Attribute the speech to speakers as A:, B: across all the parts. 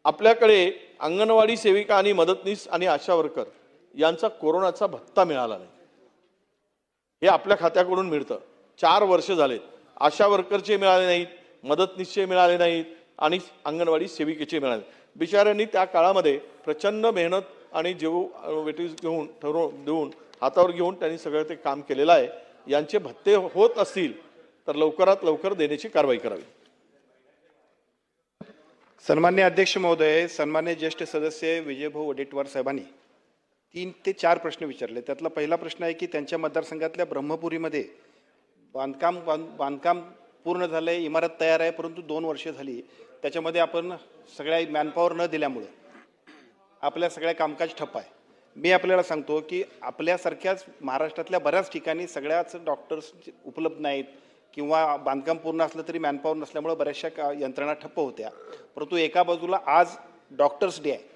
A: आपल्याकडे अंगणवाडी सेविका आणि मदतनीस आणि आशा वर्कर यांचा कोरोनाचा भत्ता मिळाला नाही। हे आपल्या खात्याकडून मिळतं। 4 वर्ष झाले आशा वर्करचे मिळाले नाहीत, मदतनीसचे मिळाले नाहीत आणि अंगणवाडी सेविकेचे मिळाले। बिचाऱ्यांनी त्या काळामध्ये प्रचंड मेहनत आणि जीव वेटीस घेऊन ठरवून देऊन हातावर घेऊन त्यांनी सगळं ते काम केलेलं आहे। यांचे भत्ते होत असतील तर लवकरात लवकर देण्याची कारवाई करावी।
B: सन्मान्य अध्यक्ष महोदय, सन्मान्य ज्येष्ठ सदस्य विजयभाऊ वडेट्टीवार साहेबांनी 3 ते 4 प्रश्न विचारले। त्यातला पहिला प्रश्न आहे की त्यांच्या मतदारसंघातल्या ब्रह्मपुरीमध्ये बांधकाम पूर्ण झालंय, इमारत तयार आहे, परंतु 2 वर्ष झाली त्याच्यामध्ये आपण सगळ्या मॅनपॉवर न दिल्यामुळे आपल्या सगळ्या कामकाज ठप्प आहे। मी आपल्याला सांगतो की आपल्यासारख्याच महाराष्ट्रातल्या बऱ्याच ठिकाणी सगळ्याच डॉक्टर्स उपलब्ध नाहीत किंवा बांधकाम पूर्ण असलं तरी मॅनपॉवर नसल्यामुळे बऱ्याचशा यंत्रणा ठप्प होत्या। परंतु एका बाजूला आज डॉक्टर्स डे आहे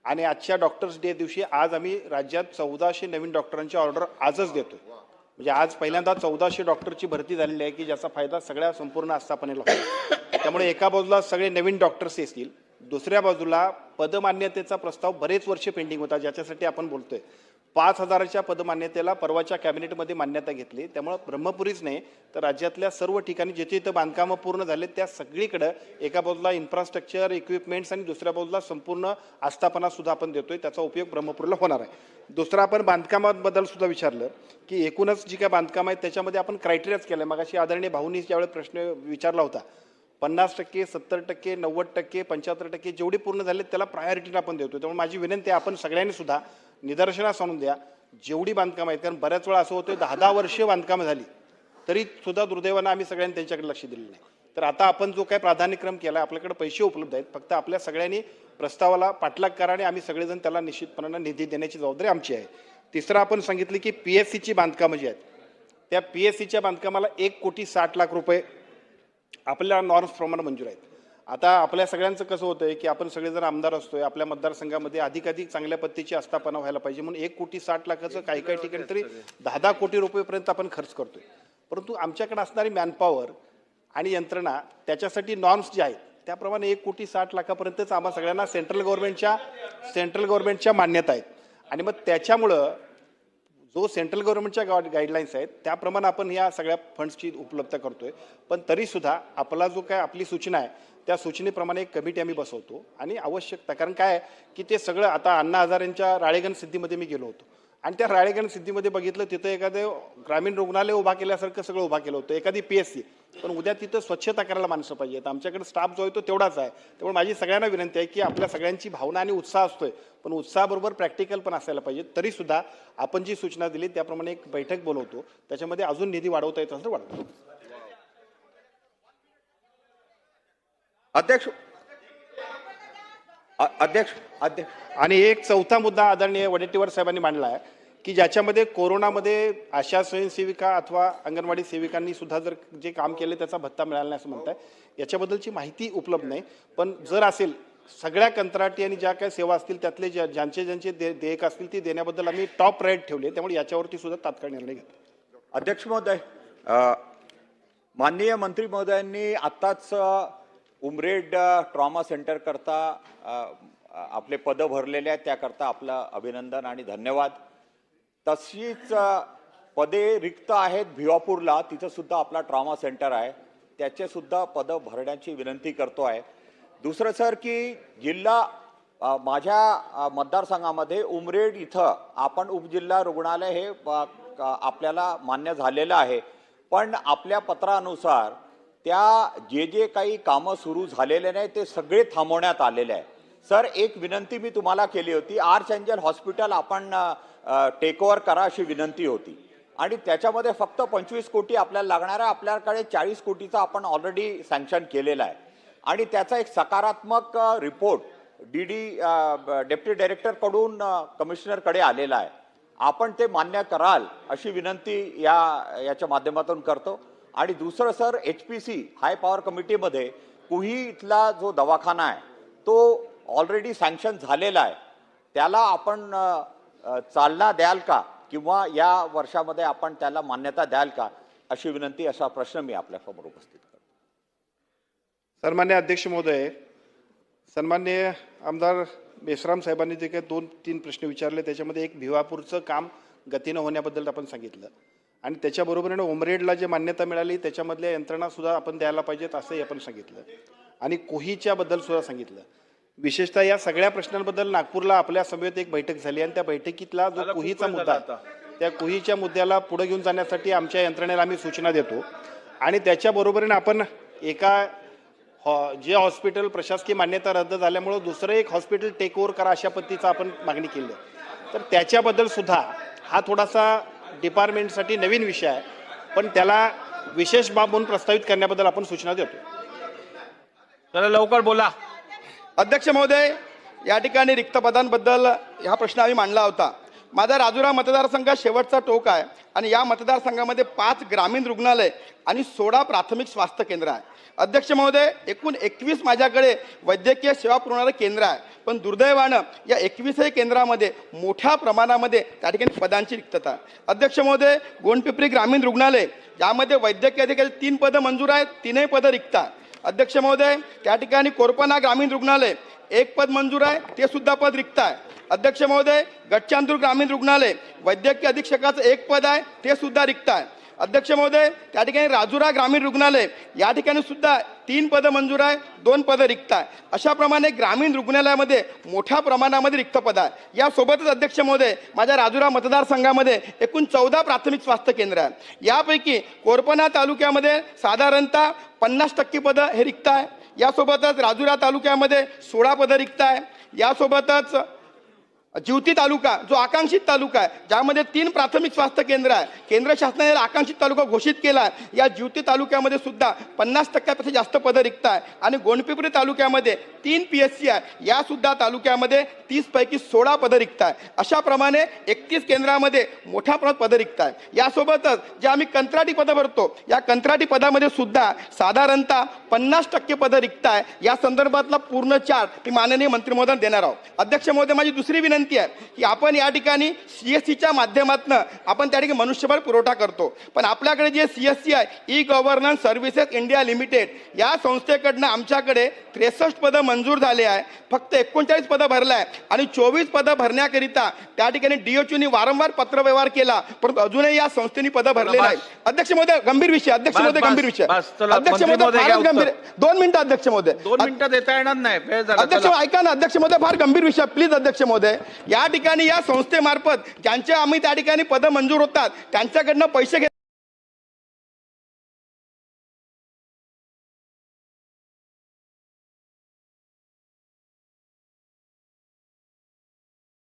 B: आणि आजच्या डॉक्टर्स डे दिवशी आज आम्ही राज्यात 1400 नवीन डॉक्टरांची ऑर्डर आजच देतो। म्हणजे आज पहिल्यांदा 1400 डॉक्टरची भरती झालेली आहे की ज्याचा फायदा सगळ्या संपूर्ण आस्थापनेला होतो। त्यामुळे एका बाजूला सगळे नवीन डॉक्टर्स येतील, दुसऱ्या बाजूला पदमान्यतेचा प्रस्ताव बरेच वर्ष पेंडिंग होता ज्याच्यासाठी आपण बोलतोय। 5000च्या पदमान्यतेला परवाच्या कॅबिनेटमध्ये मान्यता घेतली। त्यामुळे ब्रह्मपुरीच नाही तर राज्यातल्या सर्व ठिकाणी जिथे इथं बांधकामं पूर्ण झाले त्या सगळीकडे एका बाजूला इन्फ्रास्ट्रक्चर इक्विपमेंट्स आणि दुसऱ्या बाजूला संपूर्ण आस्थापना सुद्धा आपण देतोय, त्याचा उपयोग ब्रह्मपुरीला होणार आहे। दुसरं आपण बांधकामाबद्दल सुद्धा विचारलं की एकूणच जी काय बांधकाम आहेत त्याच्यामध्ये आपण क्रायटेरियाच केलं। मगाशी आदरणीय भाऊंनी ज्यावेळेस प्रश्न विचारला होता 50%, 70%, 90%, 75% जेवढे पूर्ण झाले त्याला प्रायोरिटीने आपण देतो। त्यामुळे माझी विनंती आहे आपण सगळ्यांनी सुद्धा निदर्शनास आणून द्या जेवढी बांधकाम आहेत, कारण बऱ्याच वेळा असं होतं 10-10 वर्ष बांधकाम झाली तरी सुद्धा दुर्दैवानं आम्ही सगळ्यांनी त्यांच्याकडे लक्ष दिलेलं नाही। तर आता आपण जो काय प्राधान्यक्रम केला आपल्याकडे पैसे उपलब्ध आहेत, फक्त आपल्या सगळ्यांनी प्रस्तावाला पाठलाग करा आणि आम्ही सगळेजण त्याला निश्चितपणाने निधी देण्याची जबाबदारी आमची आहे। तिसरं आपण सांगितलं की PSCची बांधकामं जी आहेत त्या PSCच्या बांधकामाला 1,60,00,000 रुपये आपल्या नॉर्म्स प्रमाणे मंजूर आहेत। आता आपल्या सगळ्यांचं कसं होतंय की आपण सगळेजण आमदार असतोय, आपल्या मतदारसंघामध्ये अधिकाधिक चांगल्या पद्धतीची आस्थापना व्हायला पाहिजे म्हणून 1,60,00,000चं काही काही ठिकाणी तरी 10-10 कोटी रुपयेपर्यंत आपण खर्च करतोय। परंतु आमच्याकडे असणारी मॅनपॉवर आणि यंत्रणा त्याच्यासाठी नॉर्म्स जे आहेत त्याप्रमाणे 1,60,00,000पर्यंतच आम्हा सगळ्यांना सेंट्रल गव्हर्नमेंटच्या मान्यता आहेत आणि मग त्याच्यामुळं जो सेंट्रल गव्हर्नमेंटच्या गाईडलाईन्स आहेत त्याप्रमाणे आपण या सगळ्या फंड्सची उपलब्धता करतोय। पण तरीसुद्धा आपला जो काय आपली सूचना आहे त्या सूचनेप्रमाणे एक कमिटी आम्ही बसवतो आणि आवश्यकता, कारण काय आहे की ते सगळं आता अण्णा हजारेंच्या राळेगण सिद्धीमध्ये मी गेलो होतो आणि त्या राळेगण सिद्धीमध्ये बघितलं तिथं एखादं ग्रामीण रुग्णालय उभा केल्यासारखं सगळं उभा केलं होतं, एखादी PSC, पण उद्या तिथं स्वच्छता करायला माणसं पाहिजेत। आमच्याकडे स्टाफ जो आहे तो तेवढाच आहे। त्यामुळे माझी सगळ्यांना विनंती आहे की आपल्या सगळ्यांची भावना आणि उत्साह असतोय पण उत्साहाबरोबर प्रॅक्टिकल पण असायला पाहिजे। तरीसुद्धा आपण जी सूचना दिली त्याप्रमाणे एक बैठक बोलवतो, त्याच्यामध्ये अजून निधी वाढवता येत असेल तर वाढवतो।
C: अध्यक्ष अध्यक्ष अध्यक्ष
B: आणि एक चौथा मुद्दा आदरणीय वडेट्टीवार साहेबांनी मांडला आहे की ज्याच्यामध्ये कोरोनामध्ये आशा स्वयंसेविका अथवा अंगणवाडी सेविकांनी सुद्धा जर जे काम केले त्याचा भत्ता मिळाला नाही असं म्हणताय, याच्याबद्दलची माहिती उपलब्ध नाही। पण जर असेल सगळ्या कंत्राटी आणि ज्या काही सेवा असतील त्यातले ज्यांचे देयक असतील ती देण्याबद्दल आम्ही टॉप प्रायोरिटी ठेवली, त्यामुळे याच्यावरती सुद्धा तात्काळ निर्णय घेतो।
C: अध्यक्ष महोदय, माननीय मंत्री महोदयांनी आत्ताच उमरेड ट्रॉमा सेंटर करता आपले पद भरलेले आहेत, त्याकरता आपलं अभिनंदन आणि धन्यवाद। तशीच पदे रिक्त आहेत भिवापूरला, तिथं सुद्धा आपला ट्रॉमा सेंटर आहे, त्याचे सुद्धा पद भरण्याची विनंती करतो आहे। दुसरं सर की माझ्या मतदारसंघामध्ये उमरेड इथं आपण उपजिल्हा रुग्णालय हे आपल्याला मान्य झालेलं आहे, पण आपल्या पत्रानुसार त्या जे काही कामं सुरू झालेले नाही ते सगळे थांबवण्यात आलेले आहे। सर एक विनंती मी तुम्हाला केली होती, आर्च एंजल हॉस्पिटल आपण टेक ओव्हर करा अशी विनंती होती आणि त्याच्यामध्ये फक्त 25 कोटी आपल्याला लागणार आहे। आपल्याकडे 40 कोटीचा आपण ऑलरेडी सँक्शन केलेला आहे आणि त्याचा एक सकारात्मक रिपोर्ट डेप्युटी डायरेक्टरकडून कमिशनरकडे आलेला आहे। आपण ते मान्य कराल अशी विनंती याच्या माध्यमातून करतो। आणि दुसरं सर HPC हाय पॉवर कमिटीमध्ये कुही इथला जो दवाखाना आहे तो ऑलरेडी सँक्शन झालेला आहे, त्याला आपण चालना द्याल का किंवा या वर्षामध्ये आपण त्याला मान्यता द्याल का अशी विनंती, असा प्रश्न मी आपल्यासमोर उपस्थित करतो।
B: सन्मान्य अध्यक्ष महोदय, सन्माननीय आमदार बेसराम साहेबांनी जे काही 2-3 प्रश्न विचारले त्याच्यामध्ये एक भिवापूरचं काम गतीनं होण्याबद्दल आपण सांगितलं आणि त्याच्याबरोबरीनं उमरेडला जे मान्यता मिळाली त्याच्यामधल्या यंत्रणासुद्धा आपण द्यायला पाहिजेत असंही आपण सांगितलं आणि कोहीच्याबद्दल सुद्धा सांगितलं. विशेषतः या सगळ्या प्रश्नांबद्दल नागपूरला आपल्या समवेत एक बैठक झाली आणि त्या बैठकीतला जो कोहीचा मुद्दा आहे, त्या कोहीच्या मुद्द्याला पुढे घेऊन जाण्यासाठी आमच्या यंत्रणेला आम्ही सूचना देतो आणि त्याच्याबरोबरीनं आपण एका जे हॉस्पिटल प्रशासकीय मान्यता रद्द झाल्यामुळं दुसरं एक हॉस्पिटल टेक ओव्हर करा अशा पद्धतीचा आपण मागणी केली आहे. तर त्याच्याबद्दल सुद्धा हा थोडासा डिपार्टमेंटसाठी नवीन विषय आहे, पण त्याला विशेष बाब म्हणून प्रस्तावित करण्याबद्दल आपण सूचना देतो.
D: चला लवकर बोला.
E: अध्यक्ष महोदय, या ठिकाणी रिक्त पदांबद्दल हा प्रश्न आम्ही मांडला होता. माझा राजुरा मतदारसंघ शेवटचा टोक आहे आणि या मतदारसंघामध्ये 5 ग्रामीण रुग्णालय आणि 16 प्राथमिक स्वास्थ्य केंद्र आहे. अध्यक्ष महोदय, एकूण 21 माझ्याकडे वैद्यकीय सेवा पुरवणारे केंद्र आहे, पण दुर्दैवानं या 21 केंद्रामध्ये मोठ्या प्रमाणामध्ये त्या ठिकाणी पदांची रिक्तता आहे. अध्यक्ष महोदय, गोंडपिंपरी ग्रामीण रुग्णालय यामध्ये वैद्यकीय अधिकारी 3 पदं मंजूर आहेत, 3ही पदं रिक्त आहे. अध्यक्ष महोदय, त्या ठिकाणी कोरपना ग्रामीण रुग्णालय 1 पद मंजूर आहे, ते सुद्धा पद रिक्त आहे. अध्यक्ष महोदय, गडचांदूर ग्रामीण रुग्णालय वैद्यकीय अधीक्षकाचं 1 पद आहे, ते सुद्धा रिक्त आहे. अध्यक्ष महोदय, त्या ठिकाणी राजुरा ग्रामीण रुग्णालय या ठिकाणी सुद्धा 3 पदं मंजूर आहे, 2 पदं रिक्त आहे. अशाप्रमाणे ग्रामीण रुग्णालयामध्ये मोठ्या प्रमाणामध्ये रिक्त पद आहे. यासोबतच अध्यक्ष महोदय, माझ्या राजुरा मतदारसंघामध्ये एकूण 14 प्राथमिक स्वास्थ्य केंद्र आहे. यापैकी कोरपना तालुक्यामध्ये साधारणतः 50% पदं हे रिक्त आहे. यासोबतच राजुरा तालुक्यामध्ये 16 पदं रिक्त आहे. यासोबतच जिवती तालुका जो आकांक्षित तालुका आहे, ज्यामध्ये 3 प्राथमिक स्वास्थ्य केंद्र आहे, केंद्र शासनाने आकांक्षित तालुका घोषित केला आहे. या जिवती तालुक्यामध्ये सुद्धा 50% जास्त पदं रिक्त आहे आणि गोंडपिंपरी तालुक्यामध्ये 3 PSC आहे. या सुद्धा तालुक्यामध्ये 30 पैकी 16 पदं रिक्त आहे. अशाप्रमाणे 31 केंद्रामध्ये मोठ्या प्रमाणात पदं रिक्त आहे. यासोबतच जे आम्ही कंत्राटी पदं भरतो, या कंत्राटी पदामध्ये सुद्धा साधारणतः 50% पदं रिक्त आहे. या संदर्भातला पूर्ण चार्ट मी माननीय मंत्री महोदयांना देणार आहोत. अध्यक्ष महोदय, माझी दुसरी विनंती आहे की आपण या ठिकाणी CSCच्या माध्यमातून आपण त्या ठिकाणी मनुष्यबळ पुरवठा करतो, पण आपल्याकडे जे CSC आहे, e governance services India limited, या संस्थेकडनं आमच्याकडे 63 पदं मंजूर झाले आहे. फक्त 39 पदं भरलं आहे आणि 24 पदं भरण्याकरिता त्या ठिकाणी DHOनी वारंवार पत्रव्यवहार केला, परंतु अजूनही या संस्थेने पदं भरले नाही. अध्यक्ष महोदय, गंभीर विषय. अध्यक्ष महोदय, गंभीर विषय. अध्यक्ष महोदय, फारच गंभीर. 2 मिनिटं अध्यक्ष महोदय.
D: 2 मिनिटं देता येणार नाही. वेळ झाला.
E: अध्यक्ष ऐका ना. अध्यक्ष महोदय, फार गंभीर विषय. प्लीज अध्यक्ष महोदय, या ठिकाणी या संस्थेमार्फत ज्यांचे आम्ही त्या ठिकाणी पदं मंजूर होतात त्यांच्याकडनं पैसे घेत